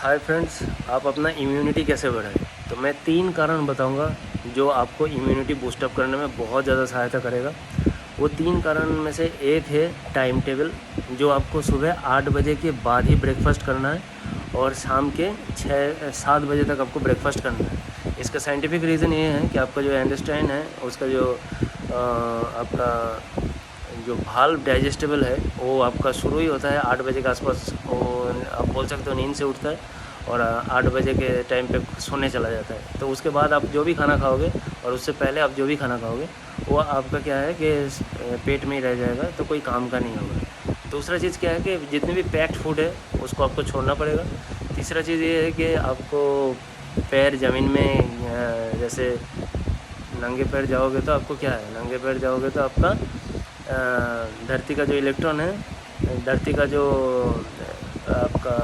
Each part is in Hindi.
हाय फ्रेंड्स, आप अपना इम्यूनिटी कैसे बढ़ाएं। तो मैं 3 कारण बताऊंगा जो आपको इम्यूनिटी बूस्टअप करने में बहुत ज़्यादा सहायता करेगा। वो 3 कारण में से एक है टाइम टेबल, जो आपको सुबह 8 बजे के बाद ही ब्रेकफास्ट करना है और शाम के 6-7 बजे तक आपको ब्रेकफास्ट करना है। इसका साइंटिफिक रीज़न ये है कि आपका जो इंटेस्टाइन है उसका जो आपका जो भाल्व डाइजेस्टेबल है वो आपका शुरू ही होता है 8 बजे के आसपास। वो आप बोल सकते हो नींद से उठता है और 8 बजे के टाइम पे सोने चला जाता है। तो उसके बाद आप जो भी खाना खाओगे और उससे पहले आप जो भी खाना खाओगे वो आपका क्या है कि पेट में ही रह जाएगा, तो कोई काम का नहीं होगा। दूसरा चीज़ क्या है कि जितने भी पैक्ड फूड है उसको आपको छोड़ना पड़ेगा। तीसरा चीज़ ये है कि आपको पैर ज़मीन में जैसे नंगे पैर जाओगे तो आपको क्या है, नंगे पैर जाओगे तो आपका धरती का जो इलेक्ट्रॉन है, धरती का जो आपका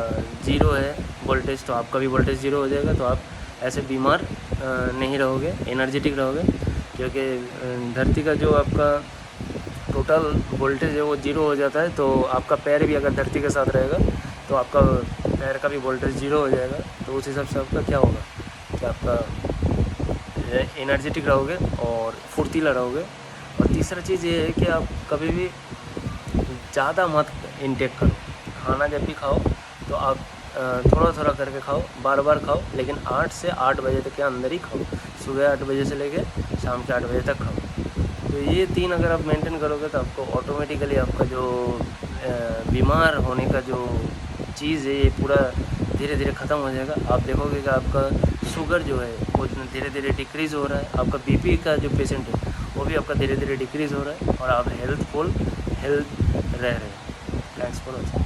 ज़ीरो है वोल्टेज, तो आपका भी वोल्टेज ज़ीरो हो जाएगा। तो आप ऐसे बीमार नहीं रहोगे, एनर्जेटिक रहोगे, क्योंकि धरती का जो आपका टोटल वोल्टेज है वो ज़ीरो हो जाता है। तो आपका पैर भी अगर धरती के साथ रहेगा तो आपका पैर का भी वोल्टेज ज़ीरो हो जाएगा। तो उस हिसाब से आपका क्या होगा कि आपका एनर्जेटिक रहोगे और फुर्तीला रहोगे। और तीसरा चीज़ ये है कि आप कभी भी ज़्यादा मत इनटेक करो। खाना जब भी खाओ तो आप थोड़ा थोड़ा करके खाओ, बार बार खाओ, लेकिन 8 से 8 बजे तक के अंदर ही खाओ। सुबह 8 बजे से लेके शाम के 8 बजे तक खाओ। तो ये 3 अगर आप मेंटेन करोगे तो आपको ऑटोमेटिकली आपका जो बीमार होने का जो चीज़ है ये पूरा धीरे धीरे ख़त्म हो जाएगा। आप देखोगे कि आपका शुगर जो है वो धीरे धीरे डिक्रीज़ हो रहा है, आपका बीपी का जो पेशेंट है वो भी आपका धीरे धीरे डिक्रीज़ हो रहा है और आप हेल्थ रह रहे हैं। Thanks for watching.